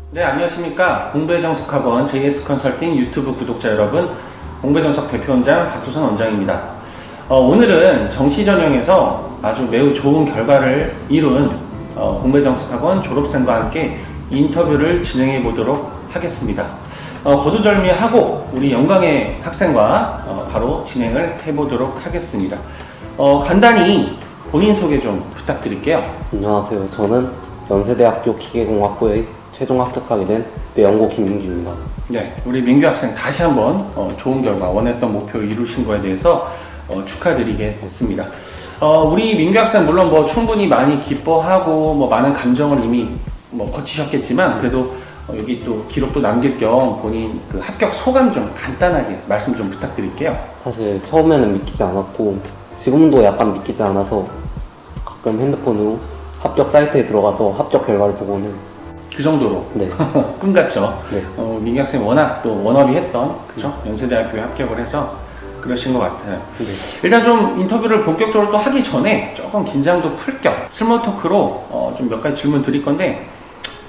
네, 안녕하십니까. 공부의 정석학원 JS 컨설팅 유튜브 구독자 여러분, 공부의 정석 대표원장 박두선 원장입니다. 오늘은 정시전형에서 아주 매우 좋은 결과를 이룬 공부의 정석학원 졸업생과 함께 인터뷰를 진행해 보도록 하겠습니다. 거두절미하고 우리 영광의 학생과 바로 진행을 해보도록 하겠습니다. 간단히 본인 소개 좀 부탁드릴게요. 안녕하세요. 저는 연세대학교 기계공학부에 최종 합격하게 된 배영고 김민규입니다. 네, 우리 민규 학생 다시 한번 좋은 결과, 원했던 목표 이루신 거에 대해서 축하드리겠습니다. 우리 민규 학생 물론 뭐 충분히 많이 기뻐하고 뭐 많은 감정을 이미 뭐 거치셨겠지만 그래도 여기 또 기록도 남길 겸 본인 그 합격 소감 좀 간단하게 말씀 좀 부탁드릴게요. 사실 처음에는 믿기지 않았고 지금도 약간 믿기지 않아서 가끔 핸드폰으로 합격 사이트에 들어가서 합격 결과를 보고는 그 정도로 네. 꿈같죠. 네. 민규 학생 워낙 또 워너비 했던 그쵸? 연세대학교에 합격을 해서 그러신 것 같아요. 네. 일단 좀 인터뷰를 본격적으로 또 하기 전에 조금 긴장도 풀 겸 스몰 토크로 좀 몇 가지 질문 드릴 건데,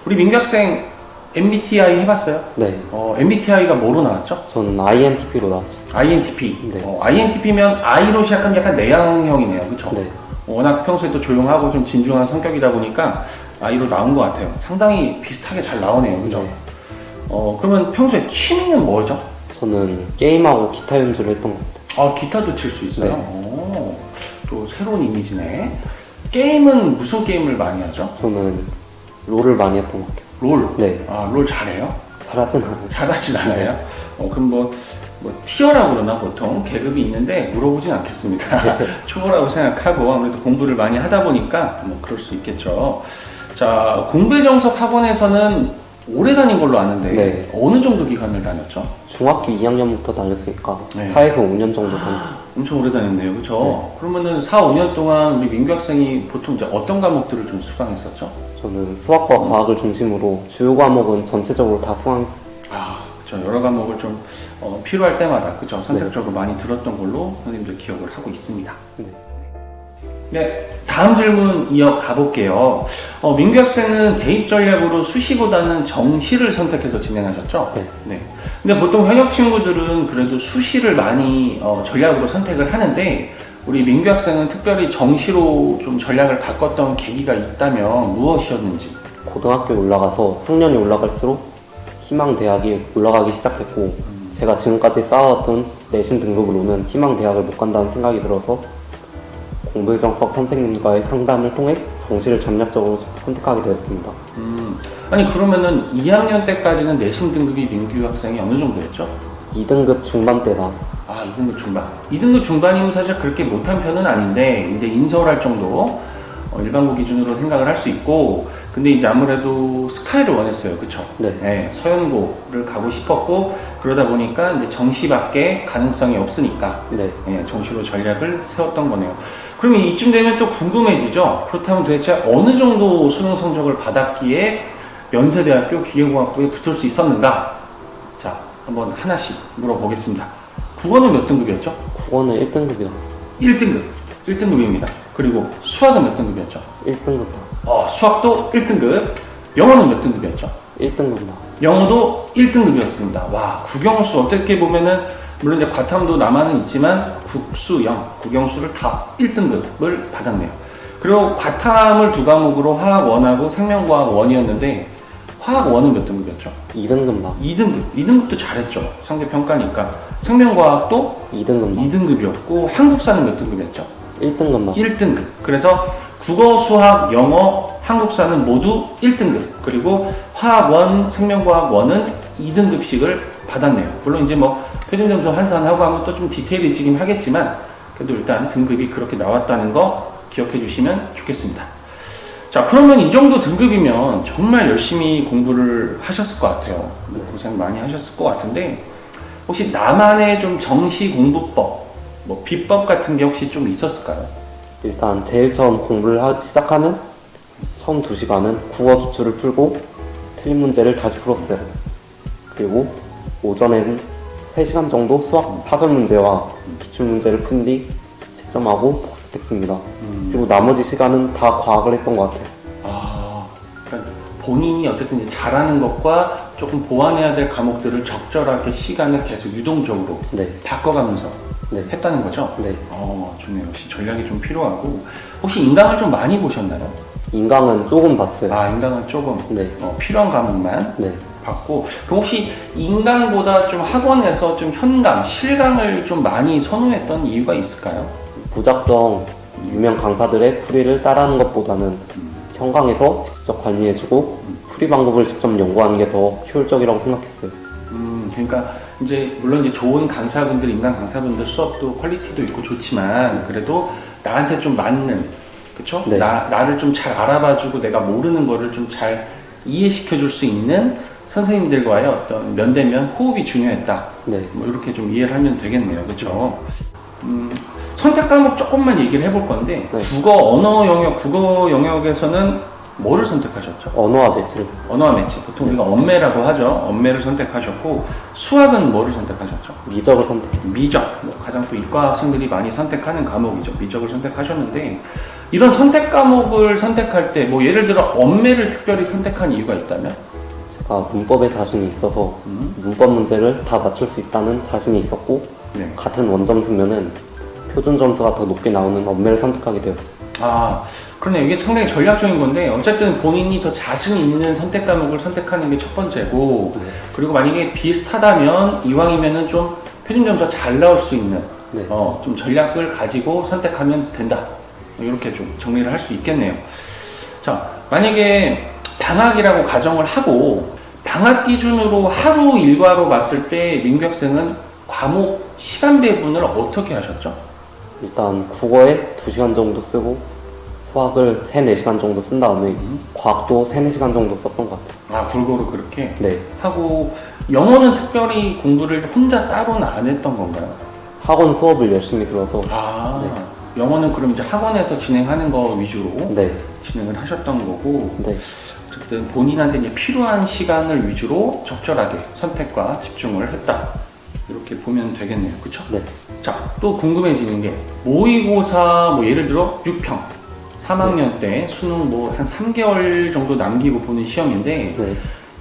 우리 민규 학생 MBTI 해봤어요? 네. MBTI가 뭐로 나왔죠? 저는 INTP로 나왔어요. INTP. 네. INTP면 I로 시작하면 약간 내향형이네요. 그쵸? 네. 워낙 평소에 또 조용하고 좀 진중한 성격이다 보니까 I로 나온 것 같아요. 상당히 비슷하게 잘 나오네요. 그죠? 네. 그러면 평소에 취미는 뭐죠? 저는 게임하고 기타 연주를 했던 것 같아요. 기타도 칠 수 있어요? 네. 또 새로운 이미지네. 게임은 무슨 게임을 많이 하죠? 저는 롤을 많이 했던 것 같아요. 롤? 네. 롤 잘해요? 잘하진 않아요. 잘하진 않아요? 그럼 뭐 티어라고 그러나 보통 계급이 있는데 물어보진 않겠습니다. 초보라고 생각하고 아무래도 공부를 많이 하다 보니까 뭐 그럴 수 있겠죠. 자, 공부의 정석 학원에서는 오래 다닌 걸로 아는데 네. 어느 정도 기간을 다녔죠? 중학교 2학년부터 다녔으니까 네. 4에서 5년 정도 다녔어요. 엄청 오래 다녔네요. 그렇죠? 네. 그러면은 4, 5년 동안 우리 민규 학생이 보통 이제 어떤 과목들을 좀 수강했었죠? 저는 수학과 과학을 중심으로 주요 과목은 전체적으로 다 수강했어요. 그렇죠. 여러 과목을 좀 필요할 때마다 그렇죠. 선택적으로 많이 들었던 걸로 선생님들 기억을 하고 있습니다. 네. 네, 다음 질문 이어가 볼게요. 민규 학생은 대입 전략으로 수시보다는 정시를 선택해서 진행하셨죠? 네. 근데 보통 현역 친구들은 그래도 수시를 많이 전략으로 선택을 하는데, 우리 민규 학생은 특별히 정시로 좀 전략을 바꿨던 계기가 있다면 무엇이었는지? 고등학교에 올라가서 학년이 올라갈수록 희망 대학이 올라가기 시작했고 제가 지금까지 쌓아왔던 내신 등급으로는 희망 대학을 못 간다는 생각이 들어서 공부의 정석 선생님과의 상담을 통해 정시를 전략적으로 선택하게 되었습니다. 아니 그러면은 2학년 때까지는 내신 등급이 민규 학생이 어느 정도였죠? 2등급 중반대 나왔어요. 2등급 중반. 2등급 중반이면 사실 그렇게 못한 편은 아닌데, 이제 인서울할 정도, 일반고 기준으로 생각을 할 수 있고, 근데 이제 아무래도 스카이를 원했어요. 그쵸? 네. 서연고를 가고 싶었고, 그러다 보니까 이제 정시밖에 가능성이 없으니까, 네. 정시로 전략을 세웠던 거네요. 그러면 이쯤 되면 또 궁금해지죠? 그렇다면 도대체 어느 정도 수능 성적을 받았기에 연세대학교 기계공학부에 붙을 수 있었는가? 자, 한번 하나씩 물어보겠습니다. 국어는 몇 등급이었죠? 국어는 1등급이다. 1등급. 1등급입니다. 그리고 수학은 몇 등급이었죠? 1등급다. 수학도 1등급. 영어는 몇 등급이었죠? 1등급다. 영어도 1등급이었습니다. 와, 국영수 어떻게 보면은 물론 이제 과탐도 남아는 있지만 국수영, 국영수를 다 1등급을 받았네요. 그리고 과탐을 두 과목으로 화학 1하고 생명과학 1이었는데 화학 1은 몇 등급이었죠? 2등급다. 2등급. 2등급도 잘했죠. 상대평가니까. 생명과학도 2등급다. 2등급이었고 한국사는 몇 등급이었죠? 1등급다. 1등급. 그래서 국어, 수학, 영어, 한국사는 모두 1등급. 그리고 화학 1, 생명과학 1은 2등급씩을 받았네요. 물론 이제 뭐 표준 점수 환산하고 하면 또 좀 디테일해지긴 하겠지만 그래도 일단 등급이 그렇게 나왔다는 거 기억해 주시면 좋겠습니다. 자, 그러면 이 정도 등급이면 정말 열심히 공부를 하셨을 것 같아요. 고생 많이 하셨을 것 같은데, 혹시 나만의 좀 정시 공부법, 뭐 비법 같은 게 혹시 좀 있었을까요? 일단 제일 처음 공부를 시작하면 처음 2시간은 국어 기출을 풀고 틀린 문제를 다시 풀었어요. 그리고 오전에는 3시간 정도 수학 사설 문제와 기출 문제를 푼 뒤 채점하고 복습했습니다. 그리고 나머지 시간은 다 과학을 했던 것 같아요. 그러니까 본인이 어쨌든 이제 잘하는 것과 조금 보완해야 될 과목들을 적절하게 시간을 계속 유동적으로 네. 바꿔가면서 네. 했다는 거죠? 네. 좋네요. 역시 전략이 좀 필요하고. 혹시 인강을 좀 많이 보셨나요? 인강은 조금 봤어요. 인강은 조금 네. 필요한 과목만 네. 봤고. 그럼 혹시 인강보다 좀 학원에서 좀 현강, 실강을 좀 많이 선호했던 이유가 있을까요? 무작정 유명 강사들의 풀이를 따라하는 것보다는 현강에서 직접 관리해주고 풀이 방법을 직접 연구하는 게 더 효율적이라고 생각했어요. 그러니까 이제 물론 이제 좋은 강사분들, 인강 강사분들 수업도 퀄리티도 있고 좋지만 그래도 나한테 좀 맞는, 그쵸? 네. 나를 좀 잘 알아봐주고 내가 모르는 거를 좀 잘 이해시켜줄 수 있는 선생님들과의 어떤 면대면 호흡이 중요했다. 네. 뭐 이렇게 좀 이해를 하면 되겠네요. 그쵸? 선택 과목 조금만 얘기를 해볼 건데 네. 국어 영역에서는 뭐를 선택하셨죠? 언어와 매체를. 언어와 매체. 보통 우리가 언매라고 하죠. 언매를 선택하셨고, 수학은 뭐를 선택하셨죠? 미적을 선택했어요. 미적. 가장 또 이과 학생들이 많이 선택하는 과목이죠. 미적을 선택하셨는데, 이런 선택 과목을 선택할 때, 예를 들어 언매를 특별히 선택한 이유가 있다면? 제가 문법에 자신이 있어서 문법 문제를 다 맞출 수 있다는 자신이 있었고, 네. 같은 원점수면은 표준 점수가 더 높게 나오는 언매를 선택하게 되었어요. 그러네. 이게 상당히 전략적인 건데, 어쨌든 본인이 더 자신 있는 선택 과목을 선택하는 게 첫 번째고, 네. 그리고 만약에 비슷하다면, 이왕이면은 좀 표준 점수가 잘 나올 수 있는, 네. 좀 전략을 가지고 선택하면 된다. 이렇게 좀 정리를 할 수 있겠네요. 자, 만약에 방학이라고 가정을 하고, 방학 기준으로 하루 일과로 봤을 때, 민규 학생은 과목 시간 배분을 어떻게 하셨죠? 일단 국어에 2시간 정도 쓰고 수학을 3, 4시간 정도 쓴 다음에 과학도 3, 4시간 정도 썼던 것 같아요. 골고루 그렇게 네. 하고, 영어는 특별히 공부를 혼자 따로는 안 했던 건가요? 학원 수업을 열심히 들어서. 네. 영어는 그럼 이제 학원에서 진행하는 거 위주로 네. 진행을 하셨던 거고, 네. 어쨌든 본인한테 이제 필요한 시간을 위주로 적절하게 선택과 집중을 했다. 이렇게 보면 되겠네요. 그쵸? 네. 자, 또 궁금해지는 게 모의고사 예를 들어 6평 3학년 때 수능 한 3개월 정도 남기고 보는 시험인데 네.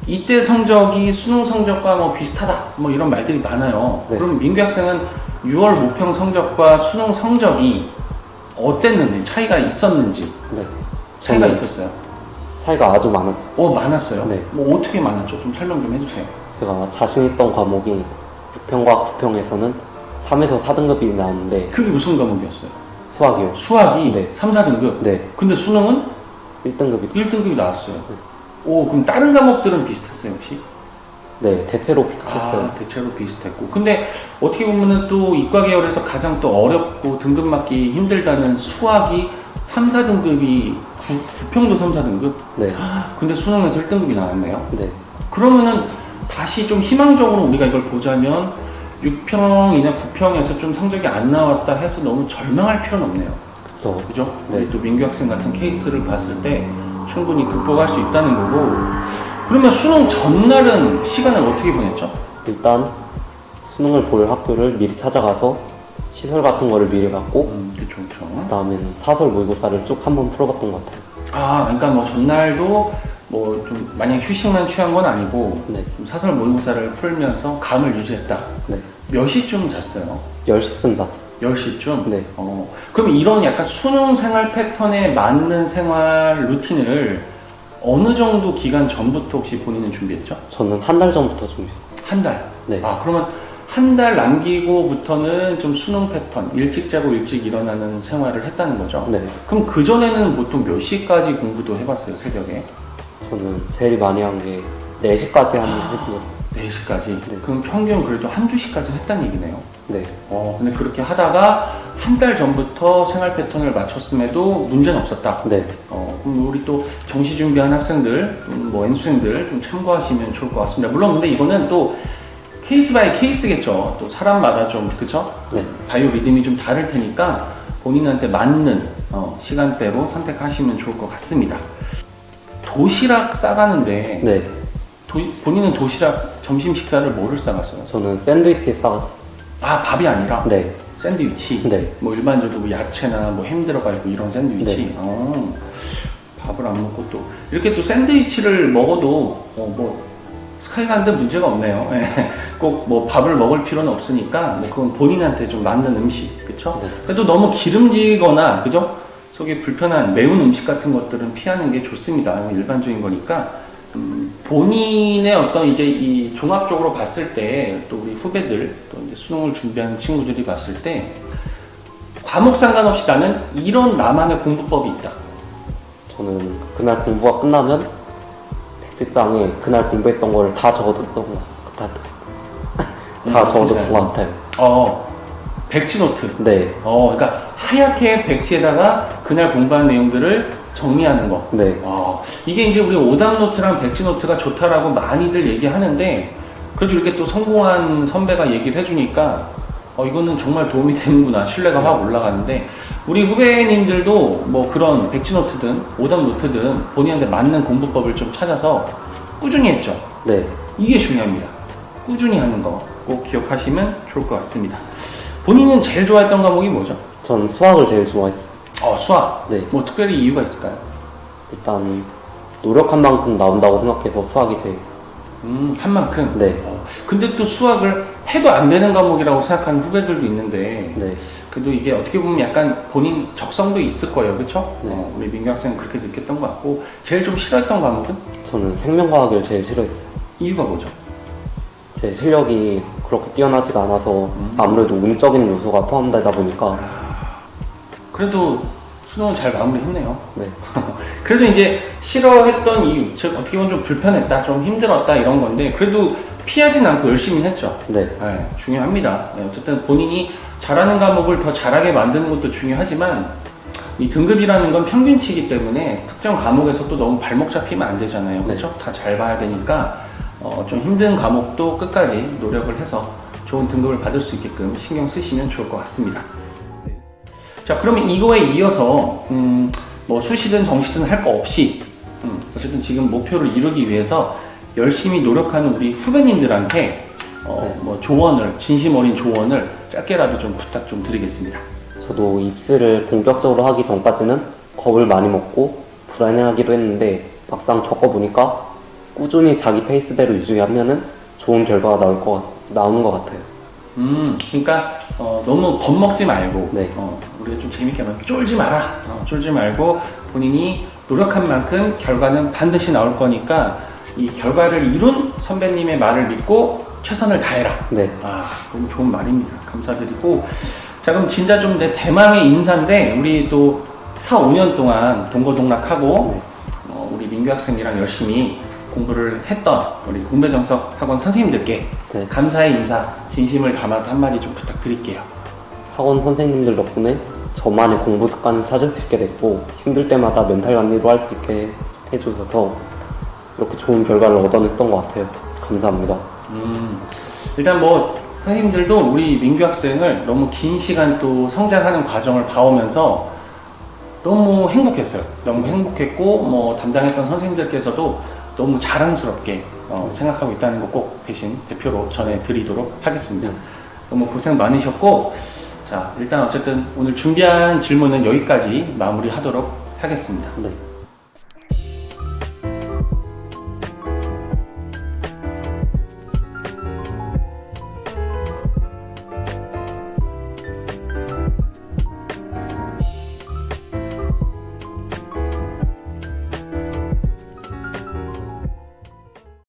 이때 성적이 수능 성적과 비슷하다 이런 말들이 많아요. 네. 그럼 민규 학생은 6월 모평 성적과 수능 성적이 어땠는지, 차이가 있었는지. 네. 차이가 저는 있었어요? 차이가 아주 많았죠. 많았어요? 네. 어떻게 많았죠? 좀 설명 좀 해주세요. 제가 자신 있던 과목이 6평과 9평에서는 3에서 4등급이 나왔는데 그게 무슨 과목이었어요? 수학이요. 수학이 네. 3, 4등급? 네. 근데 수능은 1등급이. 1등급이 나왔어요. 그럼 다른 과목들은 비슷했어요, 혹시? 네, 대체로 비슷했어요. 대체로 비슷했고. 근데 어떻게 보면은 또 이과 계열에서 가장 또 어렵고 등급 맞기 힘들다는 수학이 3, 4등급이 9평도 3, 4등급? 네. 근데 수능에서 1등급이 나왔네요. 네. 그러면은 다시 좀 희망적으로 우리가 이걸 보자면 6평이나 9평에서 좀 성적이 안 나왔다 해서 너무 절망할 필요는 없네요. 그쵸. 그죠? 네. 우리 또 민규 학생 같은 케이스를 봤을 때 충분히 극복할 수 있다는 거고. 그러면 수능 전날은 시간을 어떻게 보냈죠? 일단 수능을 볼 학교를 미리 찾아가서 시설 같은 거를 미리 받고 그쵸. 그 다음에는 사설 모의고사를 쭉 한번 풀어봤던 것 같아요. 그러니까 전날도 좀 마냥 휴식만 취한 건 아니고 네. 좀 사설 모의고사를 풀면서 감을 유지했다. 네. 몇 시쯤 잤어요? 10시쯤 잤어요. 10시쯤? 네. 그럼 이런 약간 수능 생활 패턴에 맞는 생활 루틴을 어느 정도 기간 전부터 혹시 본인은 준비했죠? 저는 한 달 전부터 준비했어요. 한 달? 네. 그러면 한 달 남기고부터는 좀 수능 패턴, 일찍 자고 일찍 일어나는 생활을 했다는 거죠? 네. 그럼 그전에는 보통 몇 시까지 공부도 해봤어요, 새벽에? 저는 제일 많이 한 게 4시까지 한번 해본 적. 4시까지? 네. 그럼 평균 그래도 한두 시까지 했다는 얘기네요? 네. 근데 그렇게 하다가 한 달 전부터 생활 패턴을 맞췄음에도 문제는 없었다? 네. 그럼 우리 또 정시 준비한 학생들, N수생들 좀 참고하시면 좋을 것 같습니다. 물론 근데 이거는 또 케이스 바이 케이스겠죠. 또 사람마다 좀, 그쵸? 네. 바이오 리듬이 좀 다를 테니까 본인한테 맞는 시간대로 선택하시면 좋을 것 같습니다. 도시락 싸가는데 네. 본인은 도시락 점심 식사를 뭐를 싸갔어요? 저는 샌드위치 싸갔어요. 밥이 아니라? 네. 샌드위치? 네. 일반적으로 야채나 햄 들어가 있고 이런 샌드위치? 네. 밥을 안 먹고 또 이렇게 또 샌드위치를 먹어도 뭐 스카이가는데 문제가 없네요. 꼭 뭐 밥을 먹을 필요는 없으니까 뭐 그건 본인한테 좀 맞는 음식, 그쵸? 네. 그래도 너무 기름지거나 그죠? 속이 불편한 매운 음식 같은 것들은 피하는 게 좋습니다. 일반적인 거니까 본인의 어떤 이제 이 종합적으로 봤을 때 또 우리 후배들 또 이제 수능을 준비하는 친구들이 봤을 때 과목 상관없이 나는 이런 나만의 공부법이 있다. 저는 그날 공부가 끝나면 백지장에 그날 공부했던 거를 다 적어뒀던 것 적어뒀던 것 같아요. 백지노트. 네, 그러니까 하얗게 백지에다가 그날 공부한 내용들을 정리하는 거. 네, 이게 이제 우리 오답노트랑 백지노트가 좋다라고 많이들 얘기하는데 그래도 이렇게 또 성공한 선배가 얘기를 해주니까 이거는 정말 도움이 되는구나, 신뢰가 확 올라가는데 우리 후배님들도 뭐 그런 백지노트든 오답노트든 본인한테 맞는 공부법을 좀 찾아서 꾸준히 했죠. 네. 이게 중요합니다. 꾸준히 하는 거 꼭 기억하시면 좋을 것 같습니다. 본인은 제일 좋아했던 과목이 뭐죠? 전 수학을 제일 좋아했어요. 수학. 네. 뭐 특별히 이유가 있을까요? 일단 노력한 만큼 나온다고 생각해서 수학이 제일. 한 만큼? 네. 근데 또 수학을 해도 안 되는 과목이라고 생각하는 후배들도 있는데 네. 그래도 이게 어떻게 보면 약간 본인 적성도 있을 거예요, 그렇죠? 네. 우리 민규 학생은 그렇게 느꼈던 것 같고 제일 좀 싫어했던 과목은? 저는 생명과학을 제일 싫어했어요. 이유가 뭐죠? 제 실력이 그렇게 뛰어나지가 않아서 아무래도 운적인 요소가 포함되다 보니까. 그래도 수능은 잘 마무리했네요. 네. 그래도 이제 싫어했던 이유, 즉 어떻게 보면 좀 불편했다, 좀 힘들었다 이런 건데 그래도 피하진 않고 열심히 했죠. 네. 중요합니다. 어쨌든 본인이 잘하는 과목을 더 잘하게 만드는 것도 중요하지만 이 등급이라는 건 평균치이기 때문에 특정 과목에서 또 너무 발목 잡히면 안 되잖아요. 그렇죠? 다 잘 봐야 되니까 좀 힘든 과목도 끝까지 노력을 해서 좋은 등급을 받을 수 있게끔 신경 쓰시면 좋을 것 같습니다. 자, 그러면 이거에 이어서 뭐 수시든 정시든 할 거 없이 어쨌든 지금 목표를 이루기 위해서 열심히 노력하는 우리 후배님들한테 뭐 조언을, 진심 어린 조언을 짧게라도 좀 부탁 좀 드리겠습니다. 저도 입시를 본격적으로 하기 전까지는 겁을 많이 먹고 불안해하기도 했는데 막상 겪어보니까 꾸준히 자기 페이스대로 유지하면은 좋은 결과가 나오는 것 같아요. 그러니까 너무 겁먹지 말고 네. 우리가 좀 재밌게 하면 쫄지 마라. 쫄지 말고 본인이 노력한 만큼 결과는 반드시 나올 거니까 이 결과를 이룬 선배님의 말을 믿고 최선을 다해라. 네. 너무 좋은 말입니다. 감사드리고 자, 그럼 진짜 좀 내 대망의 인사인데 우리 또 4, 5년 동안 동거동락하고 네. 우리 민규 학생이랑 열심히 공부를 했던 우리 공배정석 학원 선생님들께 네. 감사의 인사 진심을 담아서 한마디 좀 부탁드릴게요. 학원 선생님들 덕분에 저만의 공부 습관을 찾을 수 있게 됐고 힘들 때마다 멘탈 관리도 할 수 있게 해주셔서 이렇게 좋은 결과를 얻어냈던 것 같아요. 감사합니다. 일단 뭐 선생님들도 우리 민규 학생을 너무 긴 시간 또 성장하는 과정을 봐오면서 너무 행복했어요. 너무 행복했고 뭐 담당했던 선생님들께서도 너무 자랑스럽게 생각하고 있다는 거 꼭 대신 대표로 전해드리도록 하겠습니다. 너무 고생 많으셨고 자, 일단 어쨌든 오늘 준비한 질문은 여기까지 마무리하도록 하겠습니다. 네.